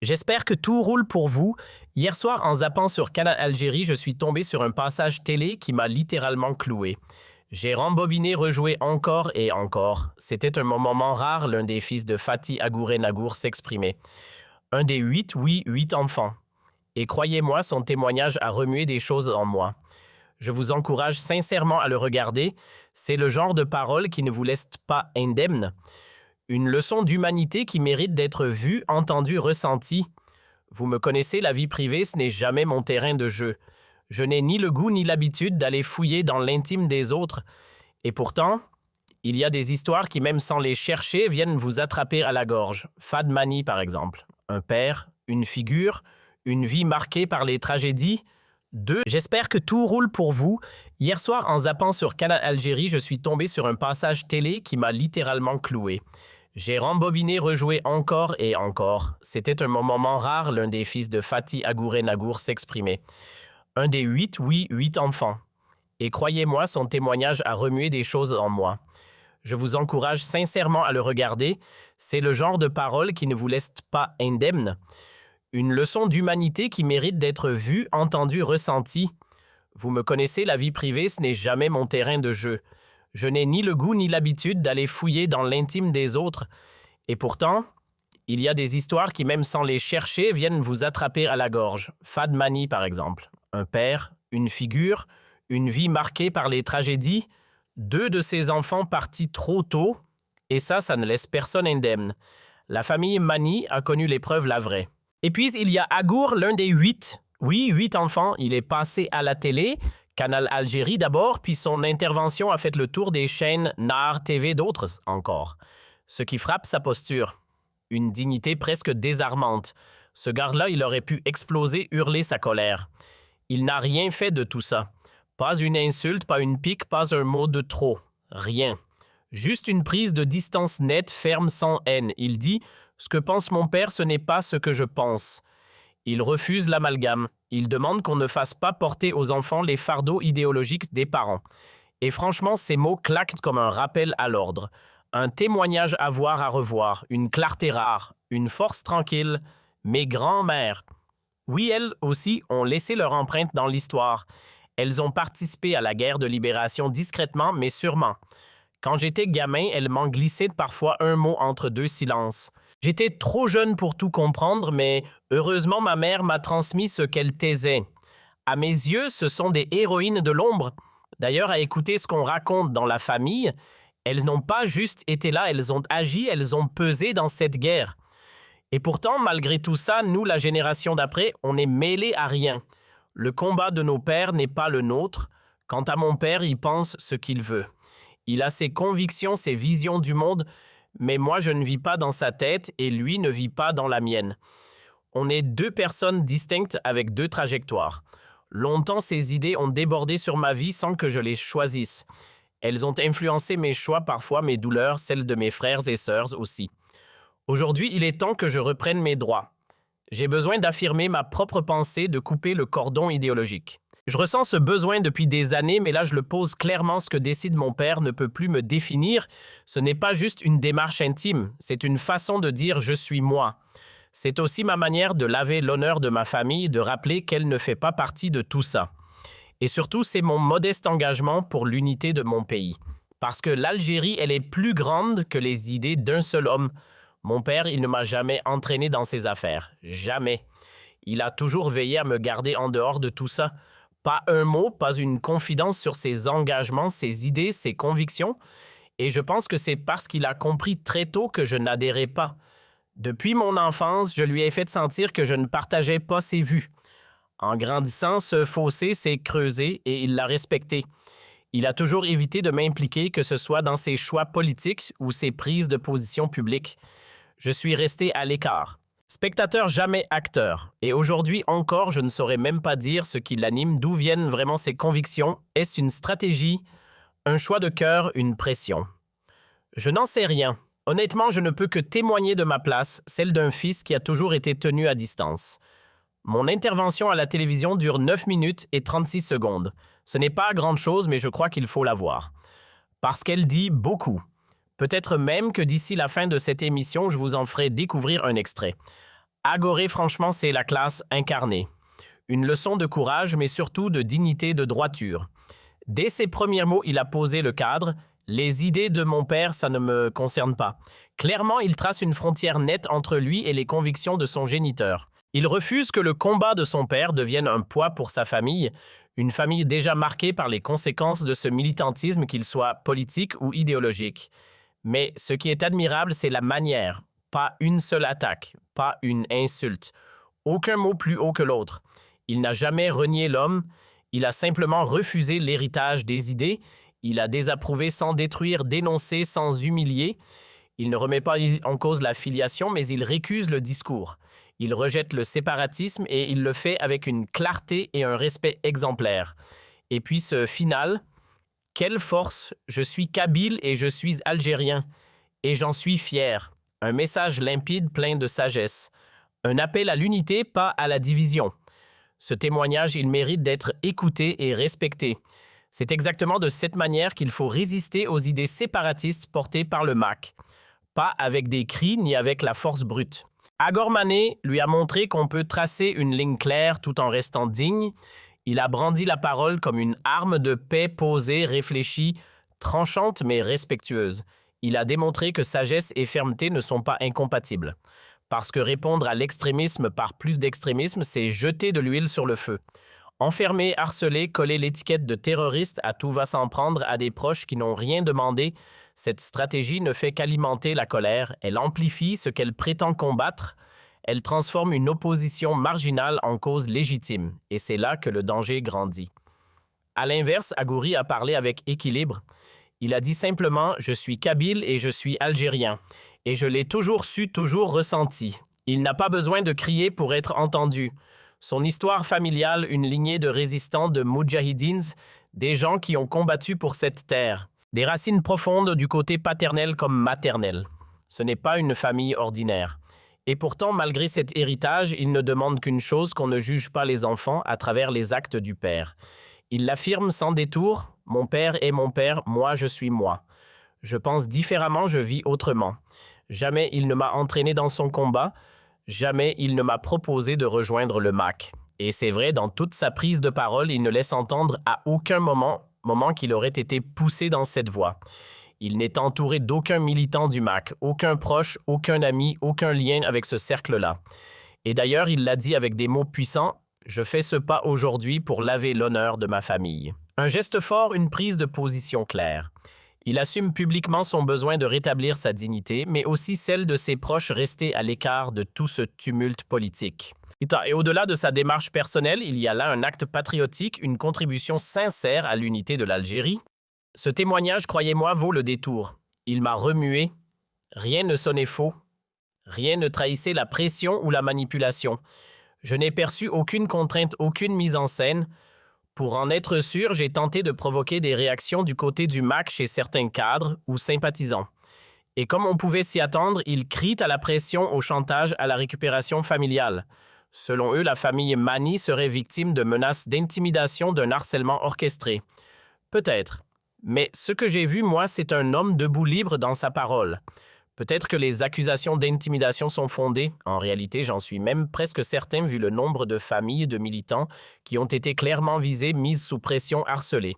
J'espère que tout roule pour vous. Hier soir, en zappant sur Canal Algérie, je suis tombé sur un passage télé qui m'a littéralement cloué. J'ai rembobiné, rejoué encore et encore. C'était un moment rare, l'un des fils de Fatih Agouré Nagour s'exprimait. Un des 8, oui, 8 enfants. Et croyez-moi, son témoignage a remué des choses en moi. Je vous encourage sincèrement à le regarder. C'est le genre de parole qui ne vous laisse pas indemne. Une leçon d'humanité qui mérite d'être vue, entendue, ressentie. Vous me connaissez, la vie privée, ce n'est jamais mon terrain de jeu. Je n'ai ni le goût ni l'habitude d'aller fouiller dans l'intime des autres. Et pourtant, il y a des histoires qui, même sans les chercher, viennent vous attraper à la gorge. Fad Mani, par exemple. Un père, une figure, une vie marquée par les tragédies. J'espère que tout roule pour vous. Hier soir, en zappant sur Canal Algérie, je suis tombé sur un passage télé qui m'a littéralement cloué. J'ai rembobiné, rejoué encore et encore. C'était un moment rare, l'un des fils de Fatih Agouré Nagour s'exprimait. Un des 8, oui, 8 enfants. Et croyez-moi, son témoignage a remué des choses en moi. Je vous encourage sincèrement à le regarder. C'est le genre de parole qui ne vous laisse pas indemne. Une leçon d'humanité qui mérite d'être vue, entendue, ressentie. Vous me connaissez, la vie privée, ce n'est jamais mon terrain de jeu. Je n'ai ni le goût ni l'habitude d'aller fouiller dans l'intime des autres. Et pourtant, il y a des histoires qui, même sans les chercher, viennent vous attraper à la gorge. Fad Mani, par exemple. Un père, une figure, une vie marquée par les tragédies, 2 de ses enfants partis trop tôt, et ça ne laisse personne indemne. La famille Mani a connu l'épreuve la vraie. Et puis, il y a Agour, l'un des 8. Oui, 8 enfants. Il est passé à la télé, Canal Algérie d'abord, puis son intervention a fait le tour des chaînes NAR TV, d'autres encore. Ce qui frappe, sa posture. Une dignité presque désarmante. Ce garde-là, il aurait pu exploser, hurler sa colère. Il n'a rien fait de tout ça. Pas une insulte, pas une pique, pas un mot de trop. Rien. Juste une prise de distance nette, ferme, sans haine. Il dit « Ce que pense mon père, ce n'est pas ce que je pense ». Il refuse l'amalgame. Il demande qu'on ne fasse pas porter aux enfants les fardeaux idéologiques des parents. Et franchement, ces mots claquent comme un rappel à l'ordre. Un témoignage à voir, à revoir, une clarté rare, une force tranquille. Mes grands-mères. Oui, elles aussi ont laissé leur empreinte dans l'histoire. Elles ont participé à la guerre de libération discrètement, mais sûrement. Quand j'étais gamin, elles m'en glissaient parfois un mot entre 2 silences. J'étais trop jeune pour tout comprendre, mais heureusement ma mère m'a transmis ce qu'elle taisait. À mes yeux, ce sont des héroïnes de l'ombre. D'ailleurs, à écouter ce qu'on raconte dans la famille, elles n'ont pas juste été là, elles ont agi, elles ont pesé dans cette guerre. Et pourtant, malgré tout ça, nous, la génération d'après, on est mêlés à rien. Le combat de nos pères n'est pas le nôtre. Quant à mon père, il pense ce qu'il veut. Il a ses convictions, ses visions du monde, mais moi, je ne vis pas dans sa tête et lui ne vit pas dans la mienne. On est 2 personnes distinctes avec 2 trajectoires. Longtemps, ces idées ont débordé sur ma vie sans que je les choisisse. Elles ont influencé mes choix, parfois mes douleurs, celles de mes frères et sœurs aussi. Aujourd'hui, il est temps que je reprenne mes droits. J'ai besoin d'affirmer ma propre pensée, de couper le cordon idéologique. Je ressens ce besoin depuis des années, mais là je le pose clairement, ce que décide mon père ne peut plus me définir. Ce n'est pas juste une démarche intime, c'est une façon de dire « je suis moi ». C'est aussi ma manière de laver l'honneur de ma famille, de rappeler qu'elle ne fait pas partie de tout ça. Et surtout, c'est mon modeste engagement pour l'unité de mon pays. Parce que l'Algérie, elle est plus grande que les idées d'un seul homme. Mon père, il ne m'a jamais entraîné dans ses affaires. Jamais. Il a toujours veillé à me garder en dehors de tout ça. Pas un mot, pas une confidence sur ses engagements, ses idées, ses convictions. Et je pense que c'est parce qu'il a compris très tôt que je n'adhérais pas. Depuis mon enfance, je lui ai fait sentir que je ne partageais pas ses vues. En grandissant, ce fossé s'est creusé et il l'a respecté. Il a toujours évité de m'impliquer, que ce soit dans ses choix politiques ou ses prises de position publiques. Je suis resté à l'écart. Spectateur, jamais acteur. Et aujourd'hui encore, je ne saurais même pas dire ce qui l'anime, d'où viennent vraiment ses convictions. Est-ce une stratégie, un choix de cœur, une pression? Je n'en sais rien. Honnêtement, je ne peux que témoigner de ma place, celle d'un fils qui a toujours été tenu à distance. Mon intervention à la télévision dure 9 minutes et 36 secondes. Ce n'est pas grand-chose, mais je crois qu'il faut la voir. Parce qu'elle dit beaucoup. Peut-être même que d'ici la fin de cette émission, je vous en ferai découvrir un extrait. Agoré, franchement, c'est la classe incarnée. Une leçon de courage, mais surtout de dignité, de droiture. Dès ses premiers mots, il a posé le cadre. Les idées de mon père, ça ne me concerne pas. Clairement, il trace une frontière nette entre lui et les convictions de son géniteur. Il refuse que le combat de son père devienne un poids pour sa famille, une famille déjà marquée par les conséquences de ce militantisme, qu'il soit politique ou idéologique. Mais ce qui est admirable, c'est la manière. Pas une seule attaque, pas une insulte. Aucun mot plus haut que l'autre. Il n'a jamais renié l'homme, il a simplement refusé l'héritage des idées, il a désapprouvé sans détruire, dénoncé sans humilier. Il ne remet pas en cause la filiation, mais il récuse le discours. Il rejette le séparatisme et il le fait avec une clarté et un respect exemplaires. Et puis ce final, quelle force! Je suis kabyle et je suis algérien. Et j'en suis fier. Un message limpide plein de sagesse. Un appel à l'unité, pas à la division. Ce témoignage, il mérite d'être écouté et respecté. C'est exactement de cette manière qu'il faut résister aux idées séparatistes portées par le MAC. Pas avec des cris ni avec la force brute. Agor Mané lui a montré qu'on peut tracer une ligne claire tout en restant digne. Il a brandi la parole comme une arme de paix posée, réfléchie, tranchante mais respectueuse. Il a démontré que sagesse et fermeté ne sont pas incompatibles. Parce que répondre à l'extrémisme par plus d'extrémisme, c'est jeter de l'huile sur le feu. Enfermer, harceler, coller l'étiquette de terroriste à tout va s'en prendre à des proches qui n'ont rien demandé, cette stratégie ne fait qu'alimenter la colère, elle amplifie ce qu'elle prétend combattre, elle transforme une opposition marginale en cause légitime, et c'est là que le danger grandit. À l'inverse, Agouri a parlé avec équilibre. Il a dit simplement « Je suis kabyle et je suis algérien ». Et je l'ai toujours su, toujours ressenti. Il n'a pas besoin de crier pour être entendu. Son histoire familiale, une lignée de résistants, de moudjahidines, des gens qui ont combattu pour cette terre. Des racines profondes du côté paternel comme maternel. Ce n'est pas une famille ordinaire. Et pourtant, malgré cet héritage, il ne demande qu'une chose, qu'on ne juge pas les enfants à travers les actes du père. Il l'affirme sans détour, « Mon père est mon père, moi je suis moi. Je pense différemment, je vis autrement. » Jamais il ne m'a entraîné dans son combat, jamais il ne m'a proposé de rejoindre le MAC. Et c'est vrai, dans toute sa prise de parole, il ne laisse entendre à aucun moment qu'il aurait été poussé dans cette voie. Il n'est entouré d'aucun militant du MAC, aucun proche, aucun ami, aucun lien avec ce cercle-là. Et d'ailleurs, il l'a dit avec des mots puissants, « Je fais ce pas aujourd'hui pour laver l'honneur de ma famille. » Un geste fort, une prise de position claire. Il assume publiquement son besoin de rétablir sa dignité, mais aussi celle de ses proches restés à l'écart de tout ce tumulte politique. Et au-delà de sa démarche personnelle, il y a là un acte patriotique, une contribution sincère à l'unité de l'Algérie. Ce témoignage, croyez-moi, vaut le détour. Il m'a remué. Rien ne sonnait faux. Rien ne trahissait la pression ou la manipulation. Je n'ai perçu aucune contrainte, aucune mise en scène. Pour en être sûr, j'ai tenté de provoquer des réactions du côté du MAC chez certains cadres ou sympathisants. Et comme on pouvait s'y attendre, ils crient à la pression, au chantage, à la récupération familiale. Selon eux, la famille Mani serait victime de menaces d'intimidation, d'un harcèlement orchestré. Peut-être. Mais ce que j'ai vu, moi, c'est un homme debout libre dans sa parole. Peut-être que les accusations d'intimidation sont fondées. En réalité, j'en suis même presque certain vu le nombre de familles de militants qui ont été clairement visées, mises sous pression, harcelées.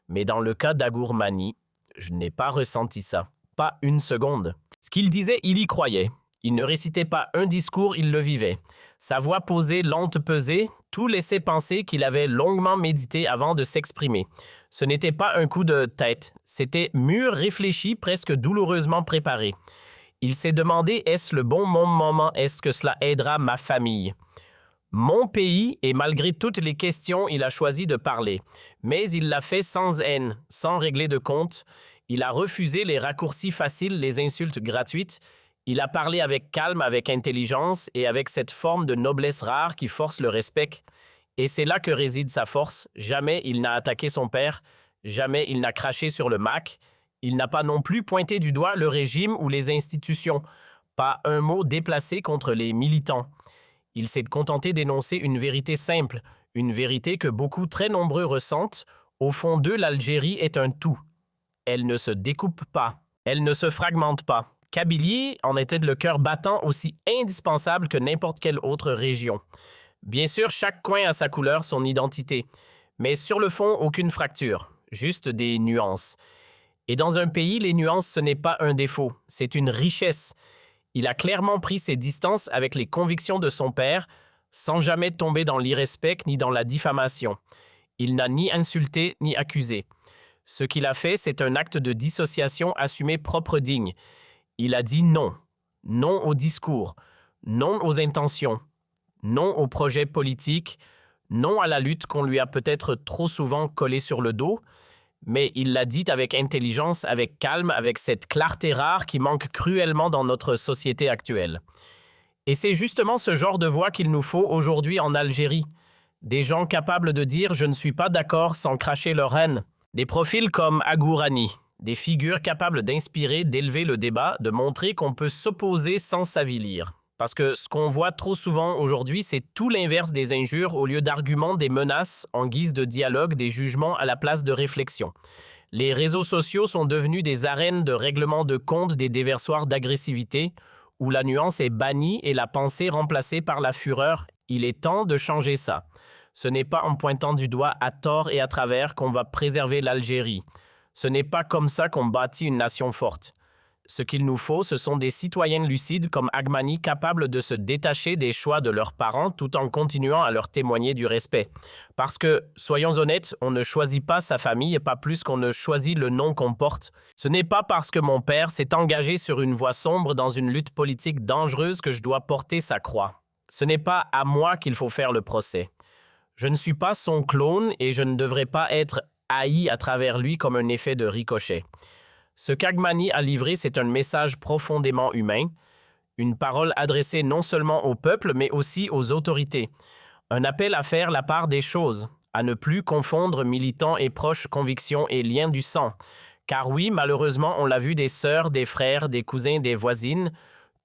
Mais dans le cas d'Agour Mani, je n'ai pas ressenti ça. Pas une seconde. Ce qu'il disait, il y croyait. Il ne récitait pas un discours, il le vivait. Sa voix posée, lente pesée, tout laissait penser qu'il avait longuement médité avant de s'exprimer. Ce n'était pas un coup de tête, c'était mûr, réfléchi, presque douloureusement préparé. Il s'est demandé, est-ce le bon moment, est-ce que cela aidera ma famille? Mon pays, et malgré toutes les questions, il a choisi de parler. Mais il l'a fait sans haine, sans régler de compte. Il a refusé les raccourcis faciles, les insultes gratuites. Il a parlé avec calme, avec intelligence et avec cette forme de noblesse rare qui force le respect. Et c'est là que réside sa force. Jamais il n'a attaqué son père, jamais il n'a craché sur le MAC. Il n'a pas non plus pointé du doigt le régime ou les institutions. Pas un mot déplacé contre les militants. Il s'est contenté d'énoncer une vérité simple, une vérité que beaucoup très nombreux ressentent. Au fond d'eux, l'Algérie est un tout. Elle ne se découpe pas, elle ne se fragmente pas. Kabylie en était le cœur battant aussi indispensable que n'importe quelle autre région. Bien sûr, chaque coin a sa couleur, son identité, mais sur le fond, aucune fracture, juste des nuances. Et dans un pays, les nuances, ce n'est pas un défaut, c'est une richesse. Il a clairement pris ses distances avec les convictions de son père, sans jamais tomber dans l'irrespect ni dans la diffamation. Il n'a ni insulté ni accusé. Ce qu'il a fait, c'est un acte de dissociation assumé propre digne. Il a dit non. Non au discours. Non aux intentions. Non au projet politique. Non à la lutte qu'on lui a peut-être trop souvent collée sur le dos. Mais il l'a dit avec intelligence, avec calme, avec cette clarté rare qui manque cruellement dans notre société actuelle. Et c'est justement ce genre de voix qu'il nous faut aujourd'hui en Algérie. Des gens capables de dire « je ne suis pas d'accord » sans cracher leur haine. Des profils comme Agourani. Des figures capables d'inspirer, d'élever le débat, de montrer qu'on peut s'opposer sans s'avilir. Parce que ce qu'on voit trop souvent aujourd'hui, c'est tout l'inverse des injures au lieu d'arguments, des menaces en guise de dialogue, des jugements à la place de réflexion. Les réseaux sociaux sont devenus des arènes de règlement de compte, des déversoirs d'agressivité, où la nuance est bannie et la pensée remplacée par la fureur. Il est temps de changer ça. Ce n'est pas en pointant du doigt à tort et à travers qu'on va préserver l'Algérie. Ce n'est pas comme ça qu'on bâtit une nation forte. Ce qu'il nous faut, ce sont des citoyennes lucides comme Agmani capables de se détacher des choix de leurs parents tout en continuant à leur témoigner du respect. Parce que, soyons honnêtes, on ne choisit pas sa famille, pas plus qu'on ne choisit le nom qu'on porte. Ce n'est pas parce que mon père s'est engagé sur une voie sombre dans une lutte politique dangereuse que je dois porter sa croix. Ce n'est pas à moi qu'il faut faire le procès. Je ne suis pas son clone et je ne devrais pas être haï à travers lui comme un effet de ricochet. Ce qu'Agmani a livré, c'est un message profondément humain, une parole adressée non seulement au peuple, mais aussi aux autorités. Un appel à faire la part des choses, à ne plus confondre militants et proches, convictions et liens du sang. Car oui, malheureusement, on l'a vu, des sœurs, des frères, des cousins, des voisines,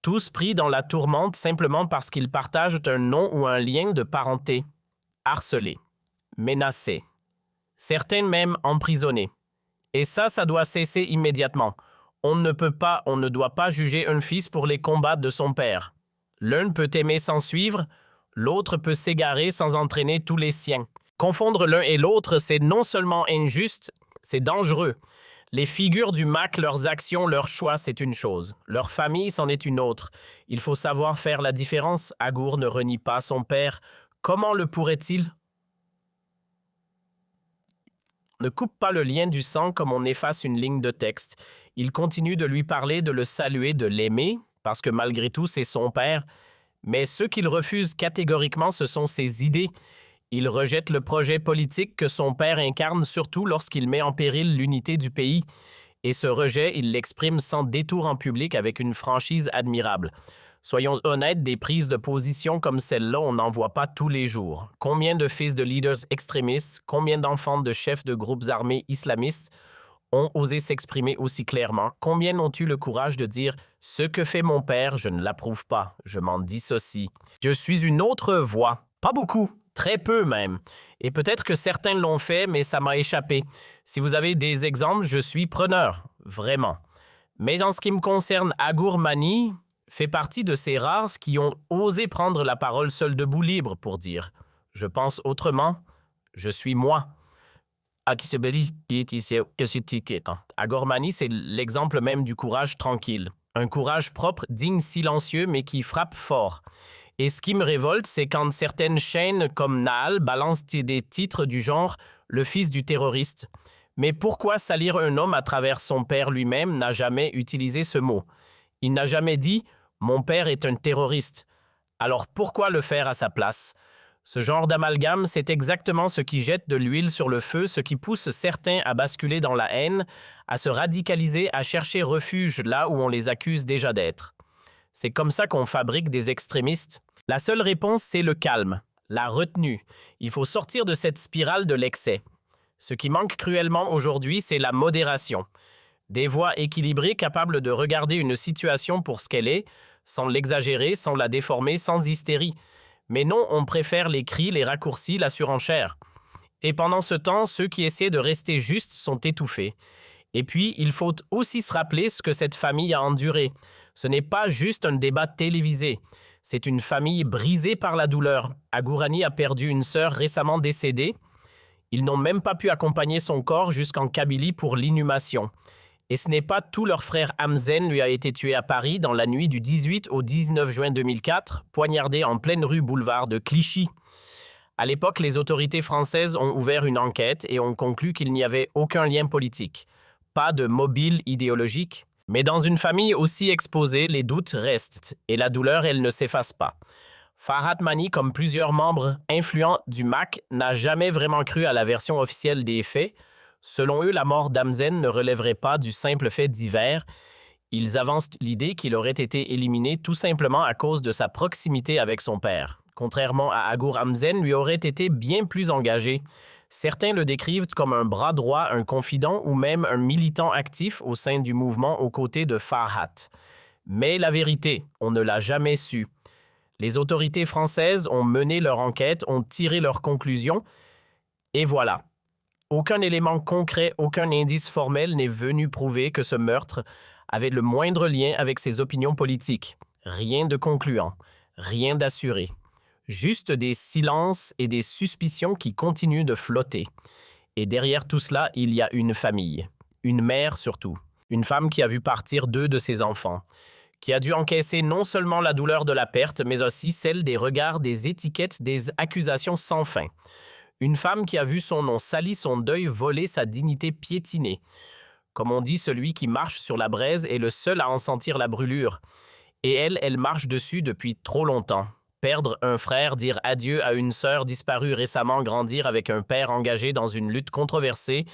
tous pris dans la tourmente simplement parce qu'ils partagent un nom ou un lien de parenté. Harcelés, menacés, certains même emprisonnés. Et ça doit cesser immédiatement. On ne doit pas juger un fils pour les combats de son père. L'un peut aimer sans suivre, l'autre peut s'égarer sans entraîner tous les siens. Confondre l'un et l'autre, c'est non seulement injuste, c'est dangereux. Les figures du MAC, leurs actions, leurs choix, c'est une chose. Leur famille, c'en est une autre. Il faut savoir faire la différence. Agour ne renie pas son père. Comment le pourrait-il ? Ne coupe pas le lien du sang comme on efface une ligne de texte. Il continue de lui parler, de le saluer, de l'aimer, parce que malgré tout, c'est son père. Mais ce qu'il refuse catégoriquement, ce sont ses idées. Il rejette le projet politique que son père incarne, surtout lorsqu'il met en péril l'unité du pays. Et ce rejet, il l'exprime sans détour en public avec une franchise admirable. Soyons honnêtes, des prises de position comme celle-là, on n'en voit pas tous les jours. Combien de fils de leaders extrémistes, combien d'enfants de chefs de groupes armés islamistes ont osé s'exprimer aussi clairement? Combien ont eu le courage de dire « Ce que fait mon père, je ne l'approuve pas, je m'en dissocie. Je suis une autre voix. » Pas beaucoup, très peu même. Et peut-être que certains l'ont fait, mais ça m'a échappé. Si vous avez des exemples, je suis preneur, vraiment. Mais en ce qui me concerne, Agourmani fait partie de ces rares qui ont osé prendre la parole seul debout libre pour dire « Je pense autrement, je suis moi ». Agourmani, c'est l'exemple même du courage tranquille. Un courage propre, digne, silencieux, mais qui frappe fort. Et ce qui me révolte, c'est quand certaines chaînes comme Naal balancent des titres du genre « Le fils du terroriste ». Mais pourquoi salir un homme à travers son père lui-même n'a jamais utilisé ce mot? Il n'a jamais dit « Mon père est un terroriste ». Alors pourquoi le faire à sa place? Ce genre d'amalgame, c'est exactement ce qui jette de l'huile sur le feu, ce qui pousse certains à basculer dans la haine, à se radicaliser, à chercher refuge là où on les accuse déjà d'être. C'est comme ça qu'on fabrique des extrémistes. La seule réponse, c'est le calme, la retenue. Il faut sortir de cette spirale de l'excès. Ce qui manque cruellement aujourd'hui, c'est la modération. Des voix équilibrées capables de regarder une situation pour ce qu'elle est, sans l'exagérer, sans la déformer, sans hystérie. Mais non, on préfère les cris, les raccourcis, la surenchère. Et pendant ce temps, ceux qui essaient de rester justes sont étouffés. Et puis, il faut aussi se rappeler ce que cette famille a enduré, Ce n'est pas juste un débat télévisé. C'est une famille brisée par la douleur. Agourani a perdu une sœur récemment décédée. Ils n'ont même pas pu accompagner son corps jusqu'en Kabylie pour l'inhumation. Et ce n'est pas tout, leur frère Hamzen lui a été tué à Paris dans la nuit du 18 au 19 juin 2004, poignardé en pleine rue boulevard de Clichy. À l'époque, les autorités françaises ont ouvert une enquête et ont conclu qu'il n'y avait aucun lien politique, pas de mobile idéologique. Mais dans une famille aussi exposée, les doutes restent et la douleur, elle ne s'efface pas. Farhat Mani, comme plusieurs membres influents du MAC, n'a jamais vraiment cru à la version officielle des faits. Selon eux, la mort d'Hamzen ne relèverait pas du simple fait divers. Ils avancent l'idée qu'il aurait été éliminé tout simplement à cause de sa proximité avec son père. Contrairement à Agour, Hamzen lui aurait été bien plus engagé. Certains le décrivent comme un bras droit, un confident ou même un militant actif au sein du mouvement aux côtés de Farhat. Mais la vérité, on ne l'a jamais su. Les autorités françaises ont mené leur enquête, ont tiré leurs conclusions, et voilà. Aucun élément concret, aucun indice formel n'est venu prouver que ce meurtre avait le moindre lien avec ses opinions politiques. Rien de concluant, rien d'assuré. Juste des silences et des suspicions qui continuent de flotter. Et derrière tout cela, il y a une famille. Une mère surtout. Une femme qui a vu partir 2 de ses enfants. Qui a dû encaisser non seulement la douleur de la perte, mais aussi celle des regards, des étiquettes, des accusations sans fin. Une femme qui a vu son nom sali, son deuil volé, sa dignité piétinée. Comme on dit, celui qui marche sur la braise est le seul à en sentir la brûlure. Et elle marche dessus depuis trop longtemps. Perdre un frère, dire adieu à une sœur disparue récemment, grandir avec un père engagé dans une lutte controversée,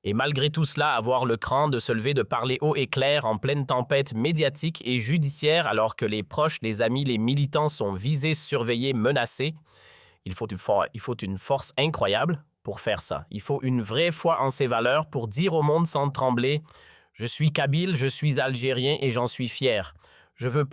et malgré tout cela, avoir le cran de se lever, de parler haut et clair en pleine tempête médiatique et judiciaire alors que les proches, les amis, les militants sont visés, surveillés, menacés. Il faut une force incroyable pour faire ça. Il faut une vraie foi en ses valeurs pour dire au monde sans trembler « Je suis kabyle, je suis algérien et j'en suis fier. Je veux